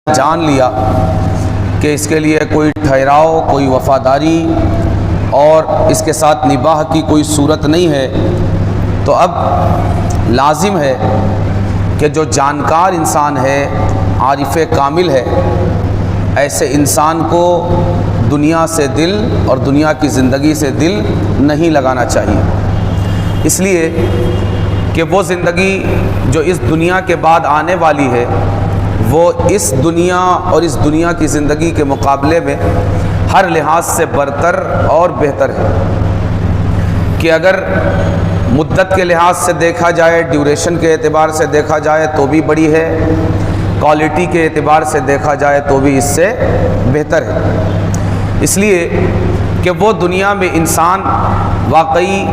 جان لیا کہ اس کے لیے کوئی ٹھہراؤ، کوئی وفاداری اور اس کے ساتھ نباہ کی کوئی صورت نہیں ہے، تو اب لازم ہے کہ جو جانکار انسان ہے، عارف کامل ہے، ایسے انسان کو دنیا سے دل اور دنیا کی زندگی سے دل نہیں لگانا چاہیے، اس لیے کہ وہ زندگی جو اس دنیا کے بعد آنے والی ہے وہ اس دنیا اور اس دنیا کی زندگی کے مقابلے میں ہر لحاظ سے برتر اور بہتر ہے، کہ اگر مدت کے لحاظ سے دیکھا جائے، ڈیوریشن کے اعتبار سے دیکھا جائے تو بھی بڑی ہے، کوالٹی کے اعتبار سے دیکھا جائے تو بھی اس سے بہتر ہے، اس لیے کہ وہ دنیا میں انسان واقعی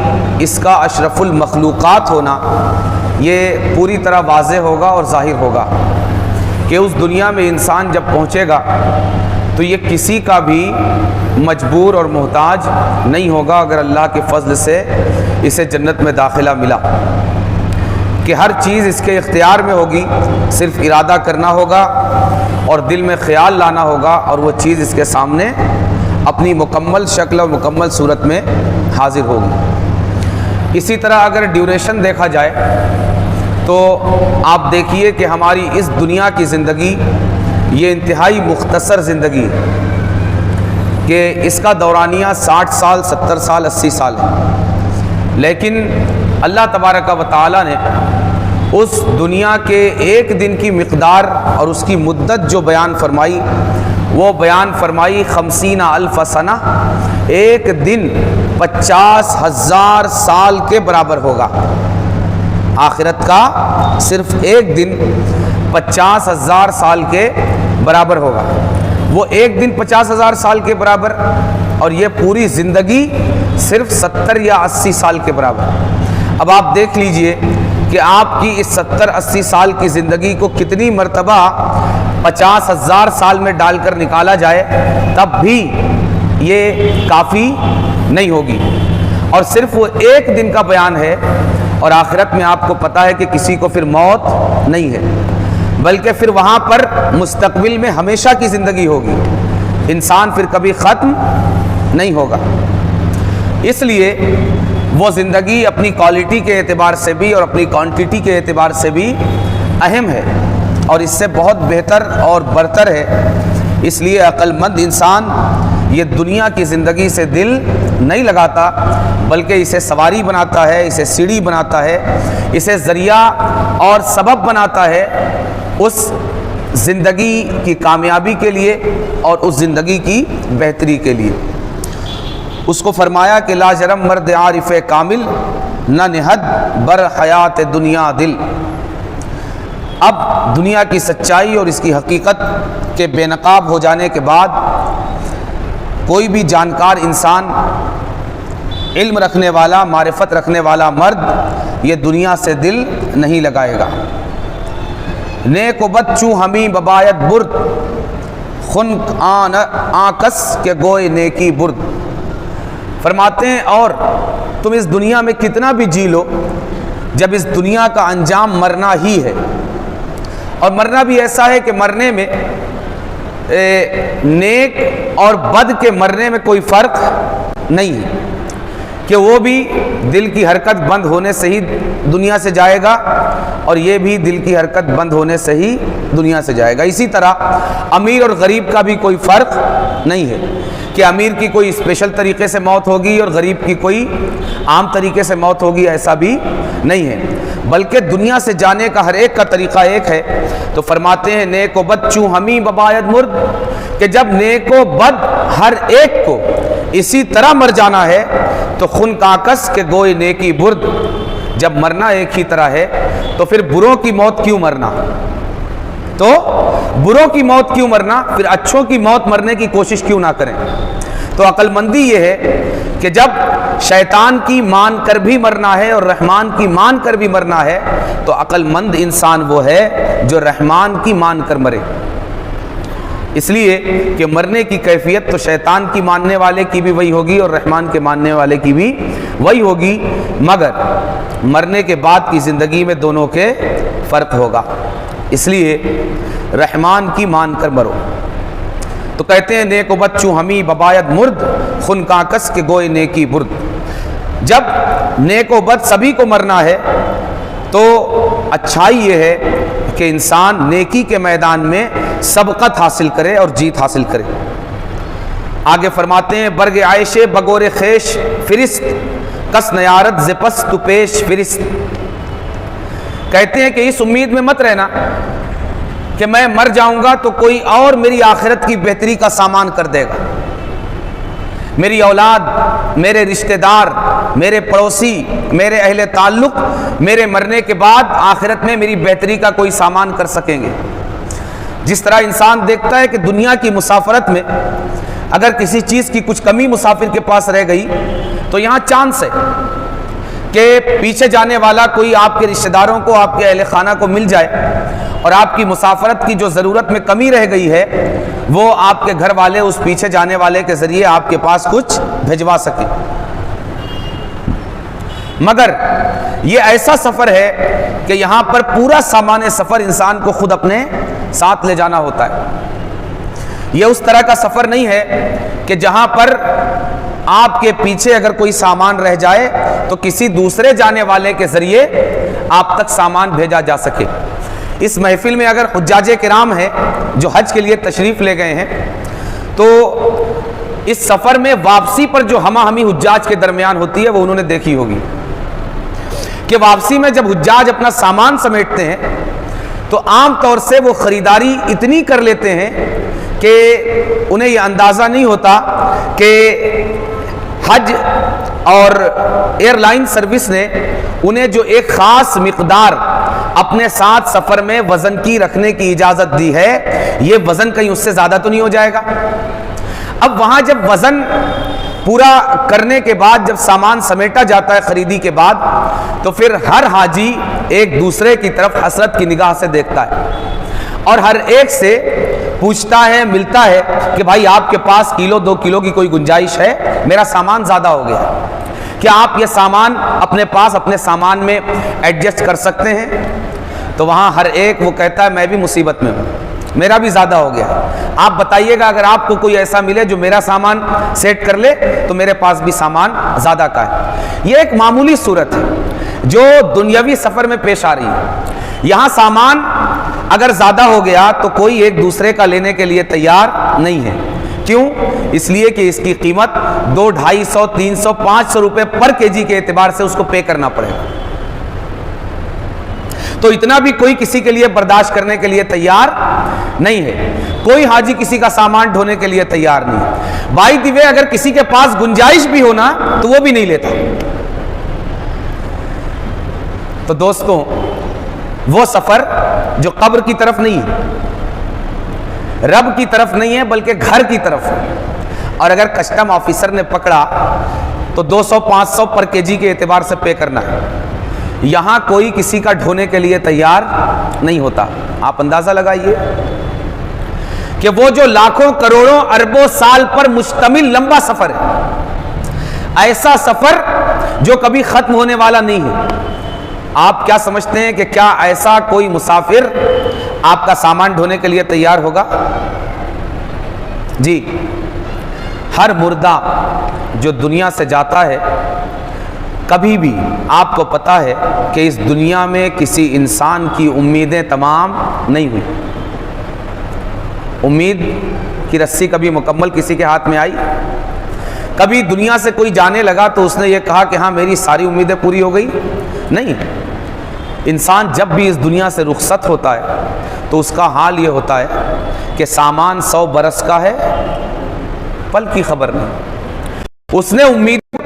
اس کا اشرف المخلوقات ہونا یہ پوری طرح واضح ہوگا اور ظاہر ہوگا کہ اس دنیا میں انسان جب پہنچے گا تو یہ کسی کا بھی مجبور اور محتاج نہیں ہوگا اگر اللہ کے فضل سے اسے جنت میں داخلہ ملا، کہ ہر چیز اس کے اختیار میں ہوگی، صرف ارادہ کرنا ہوگا اور دل میں خیال لانا ہوگا اور وہ چیز اس کے سامنے اپنی مکمل شکل اور مکمل صورت میں حاضر ہوگی۔ اسی طرح اگر ڈیوریشن دیکھا جائے تو آپ دیکھیے کہ ہماری اس دنیا کی زندگی یہ انتہائی مختصر زندگی ہے، کہ اس کا دورانیہ 60 سال 70 سال 80 سال ہے، لیکن اللہ تبارک و تعالی نے اس دنیا کے ایک دن کی مقدار اور اس کی مدت جو بیان فرمائی وہ بیان فرمائی 50,000 سنہ، ایک دن 50,000 سال کے برابر ہوگا۔ آخرت کا صرف ایک دن 50,000 سال کے برابر ہوگا، وہ ایک دن 50,000 سال کے برابر اور یہ پوری زندگی صرف 70 یا 80 سال کے برابر۔ اب آپ دیکھ لیجئے کہ آپ کی اس 70-80 سال کی زندگی کو کتنی مرتبہ 50,000 سال میں ڈال کر نکالا جائے تب بھی یہ کافی نہیں ہوگی، اور صرف وہ ایک دن کا بیان ہے، اور آخرت میں آپ کو پتہ ہے کہ کسی کو پھر موت نہیں ہے، بلکہ پھر وہاں پر مستقبل میں ہمیشہ کی زندگی ہوگی، انسان پھر کبھی ختم نہیں ہوگا۔ اس لیے وہ زندگی اپنی کوالٹی کے اعتبار سے بھی اور اپنی کوانٹٹی کے اعتبار سے بھی اہم ہے اور اس سے بہت بہتر اور برتر ہے، اس لیے عقل مند انسان یہ دنیا کی زندگی سے دل نہیں لگاتا، بلکہ اسے سواری بناتا ہے، اسے سیڑھی بناتا ہے، اسے ذریعہ اور سبب بناتا ہے اس زندگی کی کامیابی کے لیے اور اس زندگی کی بہتری کے لیے۔ اس کو فرمایا کہ لا جرم مرد عارف کامل نہ نہد بر حیات دنیا دل۔ اب دنیا کی سچائی اور اس کی حقیقت کے بے نقاب ہو جانے کے بعد کوئی بھی جانکار انسان، علم رکھنے والا، معرفت رکھنے والا مرد یہ دنیا سے دل نہیں لگائے گا۔ نیک و بد چوں ہمیں ببایت برد، خن آکس کے گوئے نیکی برد۔ فرماتے ہیں اور تم اس دنیا میں کتنا بھی جی لو، جب اس دنیا کا انجام مرنا ہی ہے، اور مرنا بھی ایسا ہے کہ مرنے میں نیک اور بد کے مرنے میں کوئی فرق نہیں ہے، کہ وہ بھی دل کی حرکت بند ہونے سے ہی دنیا سے جائے گا اور یہ بھی دل کی حرکت بند ہونے سے ہی دنیا سے جائے گا۔ اسی طرح امیر اور غریب کا بھی کوئی فرق نہیں ہے کہ امیر کی کوئی اسپیشل طریقے سے موت ہوگی اور غریب کی کوئی عام طریقے سے موت ہوگی، ایسا بھی نہیں ہے، بلکہ دنیا سے جانے کا ہر ایک کا طریقہ ایک ہے۔ تو فرماتے ہیں نیک و بد چوں ہمیں ببایت مرد، کہ جب نیک و بد ہر ایک کو اسی طرح مر جانا ہے تو خون کاکس کے گوئے نیکی برد، جب مرنا ایک ہی طرح ہے تو پھر بروں کی موت کیوں مرنا؟ تو بروں کی موت کیوں مرنا؟ پھر اچھوں کی موت مرنے کی کوشش کیوں نہ کریں؟ تو عقل مندی یہ ہے کہ جب شیطان کی مان کر بھی مرنا ہے اور رحمان کی مان کر بھی مرنا ہے تو عقل مند انسان وہ ہے جو رحمان کی مان کر مرے، اس لیے کہ مرنے کی کیفیت تو شیطان کی ماننے والے کی بھی وہی ہوگی اور رحمان کے ماننے والے کی بھی وہی ہوگی، مگر مرنے کے بعد کی زندگی میں دونوں کے فرق ہوگا، اس لیے رحمان کی مان کر مرو۔ تو کہتے ہیں نیک و بد چوں ہمی بباید مرد، خون کاکس کے گوئے نیکی برد۔ جب نیک و بد سبھی کو مرنا ہے تو اچھائی یہ ہے کہ انسان نیکی کے میدان میں سبقت حاصل کرے اور جیت حاصل کرے۔ آگے فرماتے ہیں برگ عائش بگور خیش فرست، کس نیارت زپس تو پیش فرست۔ کہتے ہیں کہ اس امید میں مت رہنا کہ میں مر جاؤں گا تو کوئی اور میری آخرت کی بہتری کا سامان کر دے گا، میری اولاد، میرے رشتہ دار، میرے پڑوسی، میرے اہل تعلق میرے مرنے کے بعد آخرت میں میری بہتری کا کوئی سامان کر سکیں گے۔ جس طرح انسان دیکھتا ہے کہ دنیا کی مسافرت میں اگر کسی چیز کی کچھ کمی مسافر کے پاس رہ گئی تو یہاں چانس ہے کہ پیچھے جانے والا کوئی آپ کے رشتہ داروں کو، آپ کے اہل خانہ کو مل جائے اور آپ کی مسافرت کی جو ضرورت میں کمی رہ گئی ہے وہ آپ کے گھر والے اس پیچھے جانے والے کے ذریعے آپ کے پاس کچھ بھجوا سکیں۔ مگر یہ ایسا سفر ہے کہ یہاں پر پورا سامان سفر انسان کو خود اپنے ساتھ لے جانا ہوتا ہے۔ یہ اس طرح کا سفر نہیں ہے کہ جہاں پر آپ کے پیچھے اگر کوئی سامان رہ جائے تو کسی دوسرے جانے والے کے ذریعے آپ تک سامان بھیجا جا سکے۔ اس محفل میں اگر حجاج کرام ہیں جو حج کے لیے تشریف لے گئے ہیں تو اس سفر میں واپسی پر جو ہمہ ہمی حجاج کے درمیان ہوتی ہے وہ انہوں نے دیکھی ہوگی کہ واپسی میں جب حجاج اپنا سامان سمیٹتے ہیں تو عام طور سے وہ خریداری اتنی کر لیتے ہیں کہ انہیں یہ اندازہ نہیں ہوتا کہ حج اور ایئر لائن سروس نے انہیں جو ایک خاص مقدار اپنے ساتھ سفر میں وزن کی رکھنے کی اجازت دی ہے، یہ وزن کہیں اس سے زیادہ تو نہیں ہو جائے گا۔ اب وہاں جب وزن پورا کرنے کے بعد جب سامان سمیٹا جاتا ہے خریدی کے بعد تو پھر ہر حاجی ایک دوسرے کی طرف حسرت کی نگاہ سے دیکھتا ہے اور ہر ایک سے پوچھتا ہے، ملتا ہے کہ بھائی آپ کے پاس کلو 2 کلو کی کوئی گنجائش ہے؟ میرا سامان زیادہ ہو گیا، کیا آپ یہ سامان اپنے پاس اپنے سامان میں ایڈجسٹ کر سکتے ہیں؟ تو وہاں ہر ایک وہ کہتا ہے میں بھی مصیبت میں ہوں، میرا بھی زیادہ ہو گیا، آپ بتائیے گا اگر آپ کو کوئی ایسا ملے جو میرا سامان سیٹ کر لے تو میرے پاس بھی سامان زیادہ کا ہے۔ یہ ایک معمولی صورت ہے جو دنیاوی سفر میں پیش آ رہی ہے۔ یہاں سامان اگر زیادہ ہو گیا تو کوئی ایک دوسرے کا لینے کے لیے تیار نہیں ہے۔ کیوں؟ اس لیے کہ اس کی قیمت 200، 250، 300، 500 روپے پر کیجی کے اعتبار سے اس کو پے کرنا پڑے گا، تو اتنا بھی کوئی کسی کے لیے برداشت کرنے کے لیے تیار نہیں ہے۔ کوئی حاجی کسی کا سامان ڈھونے کے لیے تیار نہیں ہے۔ بائی دی وے اگر کسی کے پاس گنجائش بھی ہونا تو وہ بھی نہیں لیتا۔ تو دوستوں وہ سفر جو قبر کی طرف نہیں ہے، رب کی طرف نہیں ہے بلکہ گھر کی طرف ہے، اور اگر کسٹم آفیسر نے پکڑا تو 200، 500 پر کیجی کے اعتبار سے پے کرنا ہے۔ یہاں کوئی کسی کا ڈھونے کے لیے تیار نہیں ہوتا۔ آپ اندازہ لگائیے کہ وہ جو لاکھوں کروڑوں اربوں سال پر مشتمل لمبا سفر ہے، ایسا سفر جو کبھی ختم ہونے والا نہیں ہے۔ آپ کیا سمجھتے ہیں کہ کیا ایسا کوئی مسافر آپ کا سامان ڈھونے کے لیے تیار ہوگا؟ جی، ہر مردہ جو دنیا سے جاتا ہے کبھی بھی آپ کو پتا ہے کہ اس دنیا میں کسی انسان کی امیدیں تمام نہیں ہوئی۔ امید کی رسی کبھی مکمل کسی کے ہاتھ میں آئی؟ کبھی دنیا سے کوئی جانے لگا تو اس نے یہ کہا کہ ہاں میری ساری امیدیں پوری ہو گئی؟ نہیں۔ انسان جب بھی اس دنیا سے رخصت ہوتا ہے تو اس کا حال یہ ہوتا ہے کہ سامان 100 برس کا ہے، پل کی خبر نہیں۔ اس نے امید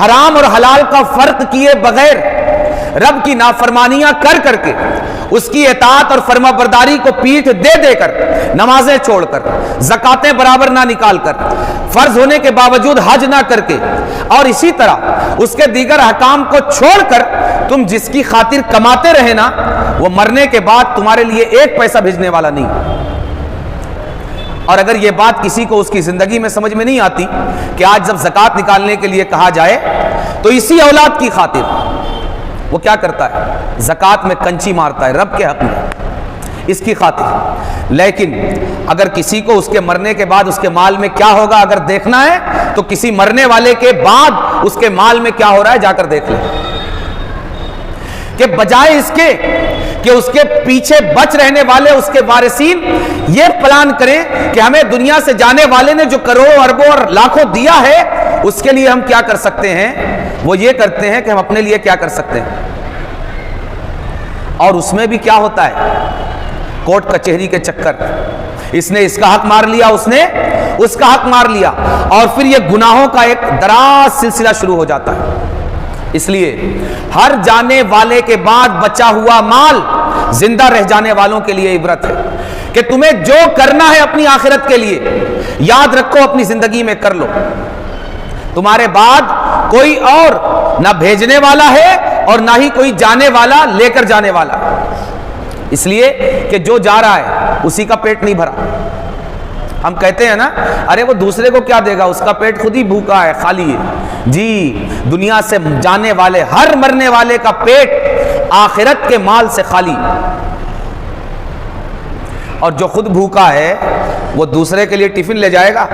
حرام اور حلال کا فرق کیے بغیر رب کی نافرمانیاں کر کر کے، اس کی اطاعت اور فرما برداری کو پیٹھ دے دے کر، نمازیں چھوڑ کر، زکاتیں برابر نہ نکال کر، فرض ہونے کے باوجود حج نہ کر کے، اور اسی طرح اس کے دیگر احکام کو چھوڑ کر تم جس کی خاطر کماتے رہے نا، وہ مرنے کے بعد تمہارے لیے ایک پیسہ بھیجنے والا نہیں۔ اور اگر یہ بات کسی کو اس کی زندگی میں سمجھ میں نہیں آتی کہ آج جب زکوٰۃ نکالنے کے لیے کہا جائے تو اسی اولاد کی خاطر وہ کیا کرتا ہے؟ زکوٰۃ میں کنچی مارتا ہے رب کے حق میں، اس کی خاطر۔ لیکن اگر کسی کو اس کے مرنے کے بعد اس کے مال میں کیا ہوگا اگر دیکھنا ہے تو کسی مرنے والے کے بعد اس کے مال میں کیا ہو رہا ہے جا کر دیکھ لیں، کہ بجائے اس کے کہ اس کے پیچھے بچ رہنے والے اس کے وارثین یہ پلان کریں کہ ہمیں دنیا سے جانے والے نے جو کروڑوں اربوں اور لاکھوں دیا ہے اس کے لیے ہم کیا کر سکتے ہیں، وہ یہ کرتے ہیں کہ ہم اپنے لیے کیا کر سکتے ہیں۔ اور اس میں بھی کیا ہوتا ہے؟ کورٹ کچہری کے چکر، اس نے اس کا حق مار لیا، اس نے اس کا حق مار لیا، اور پھر یہ گناہوں کا ایک دراز سلسلہ شروع ہو جاتا ہے۔ اس لیے ہر جانے والے کے بعد بچا ہوا مال زندہ رہ جانے والوں کے لیے عبرت ہے کہ تمہیں جو کرنا ہے اپنی آخرت کے لیے یاد رکھو، اپنی زندگی میں کر لو۔ تمہارے بعد کوئی اور نہ بھیجنے والا ہے اور نہ ہی کوئی جانے والا لے کر جانے والا، اس لیے کہ جو جا رہا ہے اسی کا پیٹ نہیں بھرا۔ ہم کہتے ہیں نا، ارے وہ دوسرے کو کیا دے گا، اس کا پیٹ خود ہی بھوکا ہے، خالی ہے۔ جی، دنیا سے جانے والے ہر مرنے والے کا پیٹ آخرت کے مال سے خالی، اور جو خود بھوکا ہے وہ دوسرے کے لیے ٹفن لے جائے گا؟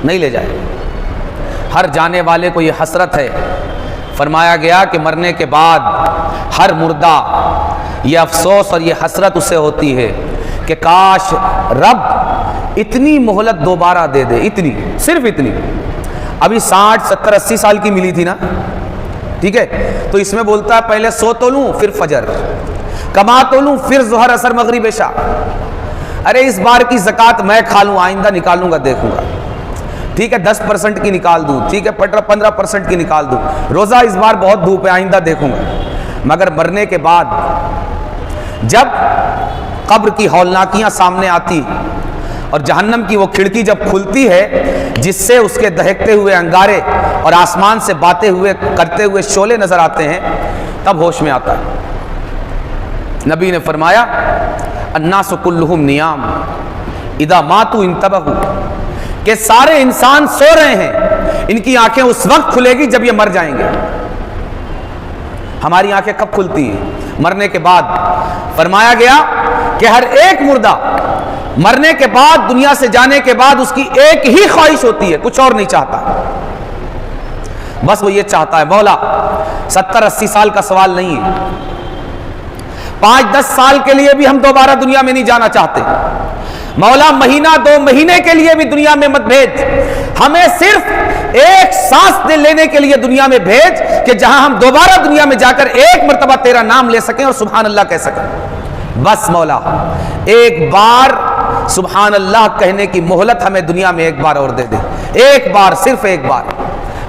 نہیں لے جائے گا۔ ہر جانے والے کو یہ حسرت ہے۔ فرمایا گیا کہ مرنے کے بعد ہر مردہ یہ افسوس اور یہ حسرت اسے ہوتی ہے کہ کاش رب اتنی مہلت دوبارہ دے دے، اتنی، صرف اتنی۔ ابھی 60 70 80 سال کی ملی تھی نا، ٹھیک ہے، تو اس میں بولتا ہے پہلے سو تو لوں پھر فجر، کما تو لوں پھر ظہر اثر مغرب عشاء۔ ارے اس بار کی زکوٰۃ میں کھا لوں، آئندہ نکالوں گا، دیکھوں گا، ٹھیک ہے 10% کی نکال دوں، ٹھیک ہے 15% کی نکال دوں، روزہ اس بار بہت دھوپ ہے آئندہ دیکھوں گا۔ مگر مرنے کے بعد جب قبر کی ہولناکیاں سامنے آتی اور جہنم کی وہ کھڑکی جب کھلتی ہے جس سے اس کے دہکتے ہوئے انگارے اور آسمان سے باتیں ہوئے کرتے ہوئے شعلے نظر آتے ہیں، تب ہوش میں آتا ہے۔ نبی نے فرمایا الناس کلہم نیام اذا ماتوا انتبہوا، کہ سارے انسان سو رہے ہیں، ان کی آنکھیں اس وقت کھلے گی جب یہ مر جائیں گے۔ ہماری آنکھیں کب کھلتی ہیں؟ مرنے کے بعد۔ فرمایا گیا کہ ہر ایک مردہ مرنے کے بعد، دنیا سے جانے کے بعد اس کی ایک ہی خواہش ہوتی ہے، کچھ اور نہیں چاہتا، بس وہ یہ چاہتا ہے مولا 70 80 سال کا سوال نہیں ہے، 5 10 سال کے لیے بھی ہم دوبارہ دنیا میں نہیں جانا چاہتے، مولا مہینہ 2 مہینے کے لیے بھی دنیا میں مت بھیج، ہمیں صرف ایک سانس دے لینے کے لیے دنیا میں بھیج کہ جہاں ہم دوبارہ دنیا میں جا کر ایک مرتبہ تیرا نام لے سکیں اور سبحان اللہ کہہ سکیں۔ بس مولا ایک بار سبحان اللہ کہنے کی مہلت ہمیں دنیا میں ایک بار اور دے دے، ایک بار، صرف ایک بار۔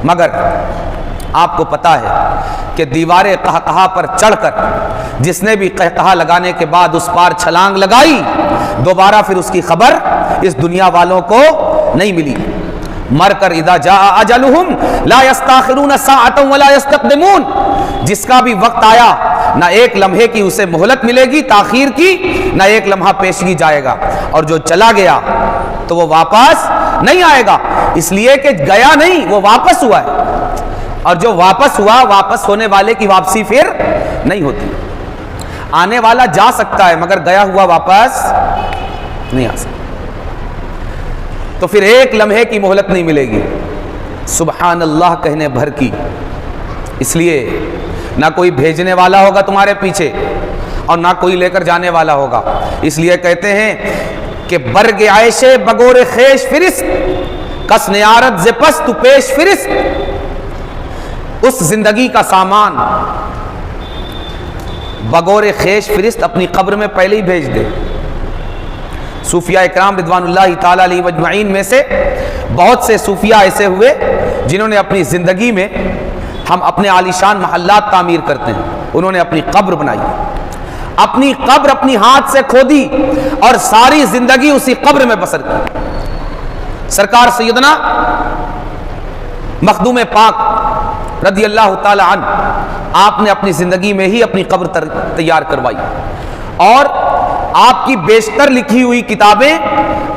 مگر آپ کو پتا ہے کہ دیوار قہقہا پر چڑھ کر جس نے بھی قہقہا لگانے کے بعد اس پار چھلانگ لگائی، دوبارہ پھر اس کی خبر اس دنیا والوں کو نہیں ملی۔ مر کر اذا جاء اجلہم لا یستاخرون ساعۃ ولا یستقدمون، جس کا بھی وقت آیا نہ ایک لمحے کی اسے مہلت ملے گی تاخیر کی، نہ ایک لمحہ پیشگی جائے گا، اور جو چلا گیا تو وہ واپس نہیں آئے گا، اس لیے کہ گیا نہیں، وہ واپس ہوا ہے، اور جو واپس ہوا، واپس ہونے والے کی واپسی پھر نہیں ہوتی۔ آنے والا جا سکتا ہے مگر گیا ہوا واپس نہیں آ سکتا، تو پھر ایک لمحے کی مہلت نہیں ملے گی سبحان اللہ کہنے بھر کی۔ اس لیے نہ کوئی بھیجنے والا ہوگا تمہارے پیچھے اور نہ کوئی لے کر جانے والا ہوگا، اس لیے کہتے ہیں کہ برگ عیش بگور خیش فرست، کس نیارت ز پس تو پیش فرست، اس زندگی کا سامان بگور خیش فرست اپنی قبر میں پہلے ہی بھیج دے، صوفیاء اکرام رضوان اللہ تعالی علیہ اجمعین میں سے بہت سے صوفیاء ایسے ہوئے جنہوں نے اپنی زندگی میں، ہم اپنے عالیشان محلات تعمیر کرتے ہیں، انہوں نے اپنی قبر بنائی، اپنی قبر اپنی ہاتھ سے کھودی اور ساری زندگی اسی قبر میں بسر کی۔ سرکار سیدنا مخدوم پاک رضی اللہ تعالی عنہ، آپ نے اپنی زندگی میں ہی اپنی قبر تیار کروائی، اور آپ کی بیشتر لکھی ہوئی کتابیں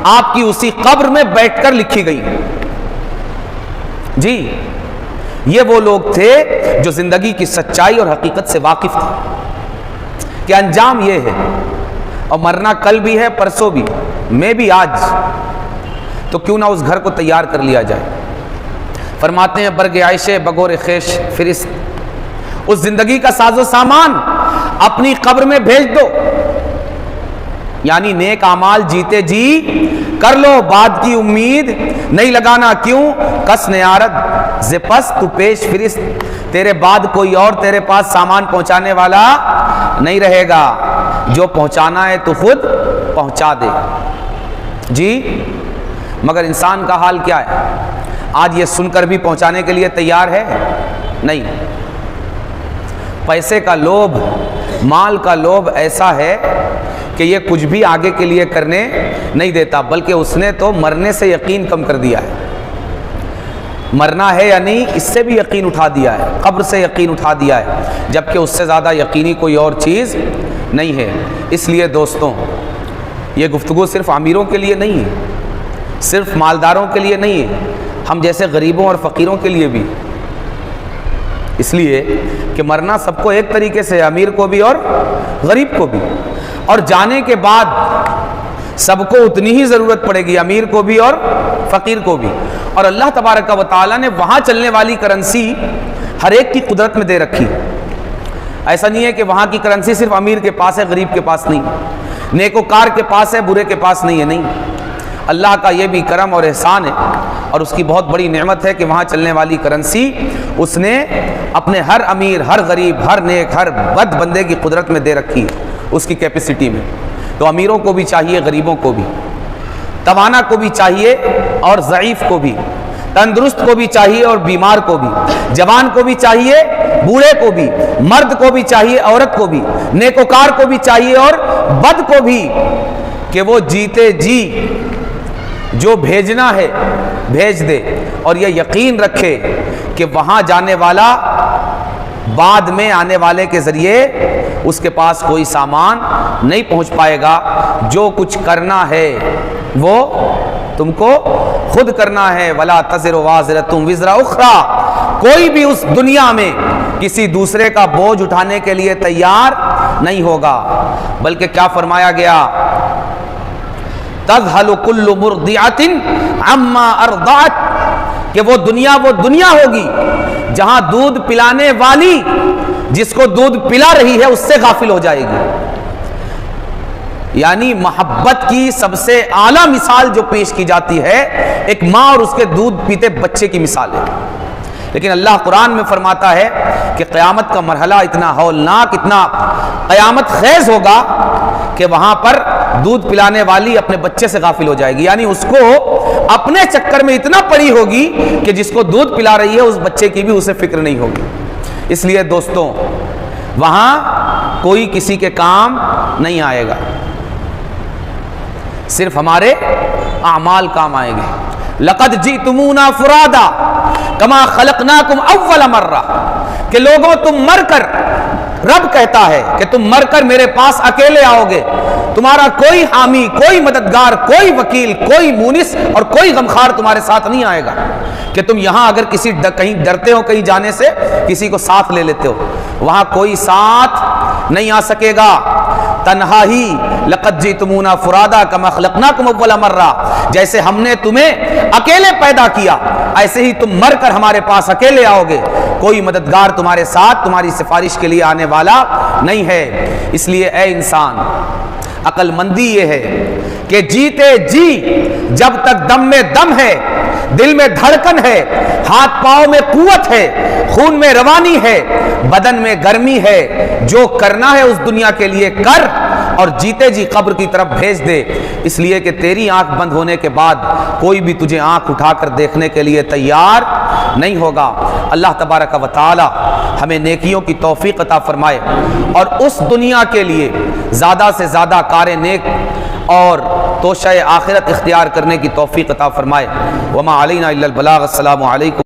آپ کی اسی قبر میں بیٹھ کر لکھی گئی۔ جی، یہ وہ لوگ تھے جو زندگی کی سچائی اور حقیقت سے واقف تھے کہ انجام یہ ہے، اور مرنا کل بھی ہے، پرسوں بھی، میں بھی آج، تو کیوں نہ اس گھر کو تیار کر لیا جائے۔ فرماتے ہیں برگ عائشہ بگور خیش فرست، اس زندگی کا ساز و سامان اپنی قبر میں بھیج دو، یعنی نیک اعمال جیتے جی کر لو، بعد کی امید نہیں لگانا، کیوں؟ کس نیارد زپس تو پیش فرست، تیرے بعد کوئی اور تیرے پاس سامان پہنچانے والا نہیں رہے گا، جو پہنچانا ہے تو خود پہنچا دے۔ جی، مگر انسان کا حال کیا ہے؟ آج یہ سن کر بھی پہنچانے کے لیے تیار ہے؟ نہیں۔ پیسے کا لوبھ، مال کا لوبھ ایسا ہے کہ یہ کچھ بھی آگے کے لیے کرنے نہیں دیتا، بلکہ اس نے تو مرنے سے یقین کم کر دیا ہے۔ مرنا ہے یا نہیں، اس سے بھی یقین اٹھا دیا ہے، قبر سے یقین اٹھا دیا ہے، جبکہ اس سے زیادہ یقینی کوئی اور چیز نہیں ہے۔ اس لیے دوستوں، یہ گفتگو صرف امیروں کے لیے نہیں ہے، صرف مالداروں کے لیے نہیں ہے، ہم جیسے غریبوں اور فقیروں کے لیے بھی، اس لیے کہ مرنا سب کو ایک طریقے سے، امیر کو بھی اور غریب کو بھی، اور جانے کے بعد سب کو اتنی ہی ضرورت پڑے گی، امیر کو بھی اور فقیر کو بھی۔ اور اللہ تبارک و تعالیٰ نے وہاں چلنے والی کرنسی ہر ایک کی قدرت میں دے رکھی، ایسا نہیں ہے کہ وہاں کی کرنسی صرف امیر کے پاس ہے، غریب کے پاس نہیں، نیکوکار کے پاس ہے، برے کے پاس نہیں ہے، نہیں۔ اللہ کا یہ بھی کرم اور احسان ہے، اور اس کی بہت بڑی نعمت ہے کہ وہاں چلنے والی کرنسی اس نے اپنے ہر امیر، ہر غریب، ہر نیک، ہر بد بندے کی قدرت میں دے رکھی ہے، اس کی کیپیسٹی میں۔ تو امیروں کو بھی چاہیے، غریبوں کو بھی، توانا کو بھی چاہیے اور ضعیف کو بھی، تندرست کو بھی چاہیے اور بیمار کو بھی، جوان کو بھی چاہیے، بوڑھے کو بھی، مرد کو بھی چاہیے، عورت کو بھی، نیکوکار کو بھی چاہیے اور بد کو بھی، کہ وہ جیتے جی جو بھیجنا ہے بھیج دے، اور یہ یقین رکھے کہ وہاں جانے والا بعد میں آنے والے کے ذریعے اس کے پاس کوئی سامان نہیں پہنچ پائے گا۔ جو کچھ کرنا ہے وہ تم کو خود کرنا ہے، وَلَا تَزِرُ وَازِرَةٌ وِزْرَ أُخْرَى، کوئی بھی اس دنیا میں کسی دوسرے کا بوجھ اٹھانے کے لیے تیار نہیں ہوگا، بلکہ کیا فرمایا گیا؟ تَذْهَلُ كُلُّ مُرْضِعَةٍ عَمَّا أَرْضَعَتْ، کہ وہ دنیا ہوگی جہاں دودھ پلانے والی جس کو دودھ پلا رہی ہے اس سے غافل ہو جائے گی۔ یعنی محبت کی سب سے اعلیٰ مثال جو پیش کی جاتی ہے، ایک ماں اور اس کے دودھ پیتے بچے کی مثال ہے۔ لیکن اللہ قرآن میں فرماتا ہے کہ قیامت کا مرحلہ اتنا ہولناک، اتنا قیامت خیز ہوگا کہ وہاں پر دودھ پلانے والی اپنے بچے سے غافل ہو جائے گی، یعنی اس کو اپنے چکر میں اتنا پڑی ہوگی کہ جس کو دودھ پلا رہی ہے اس بچے کی بھی اسے فکر نہیں ہوگی۔ اس لیے دوستوں، وہاں کوئی کسی کے کام نہیں آئے گا، صرف ہمارے اعمال کام آئیں گے۔ لَقَدْ جِئْتُمُونَا فُرَادَا كَمَا خَلَقْنَاكُمْ أَوَّلَ مَرَّةٍ، کہ لوگوں تم مر کر، رب کہتا ہے کہ تم مر کر میرے پاس اکیلے آؤ گے، تمہارا کوئی حامی، کوئی مددگار، کوئی وکیل، کوئی مونس اور کوئی غمخوار تمہارے ساتھ نہیں آئے گا، کہ تم یہاں اگر کہیں ڈرتے ہو کہیں جانے سے کسی کو ساتھ لے لیتے ہو، وہاں کوئی ساتھ نہیں آ سکے گا، تنہا ہی۔ لَقَدْ جِئْتُمُونَا فُرَادَا كَمَا خَلَقْنَاكُمْ أَوَّلَ مَرَّةٍ، جیسے ہم نے تمہیں اکیلے پیدا کیا ایسے ہی تم مر کر ہمارے پاس اکیلے آؤ گے، کوئی مددگار تمہارے ساتھ تمہاری سفارش کے لیے آنے والا نہیں ہے۔ اس لیے اے انسان، عقل مندی یہ ہے کہ جیتے جی جب تک دم میں دم ہے، دل میں دھڑکن ہے، ہاتھ پاؤں میں قوت ہے، خون میں روانی ہے، بدن میں گرمی ہے، جو کرنا ہے اس دنیا کے لیے کر، اور جیتے جی قبر کی طرف بھیج دے، اس لیے کہ تیری آنکھ بند ہونے کے بعد کوئی بھی تجھے آنکھ اٹھا کر دیکھنے کے لیے تیار نہیں ہوگا۔ اللہ تبارک و تعالی ہمیں نیکیوں کی توفیق عطا فرمائے اور اس دنیا کے لیے زیادہ سے زیادہ کار نیک اور توشہ آخرت اختیار کرنے کی توفیق عطا فرمائے۔ وما علینا الا البلاغ۔ السلام علیکم۔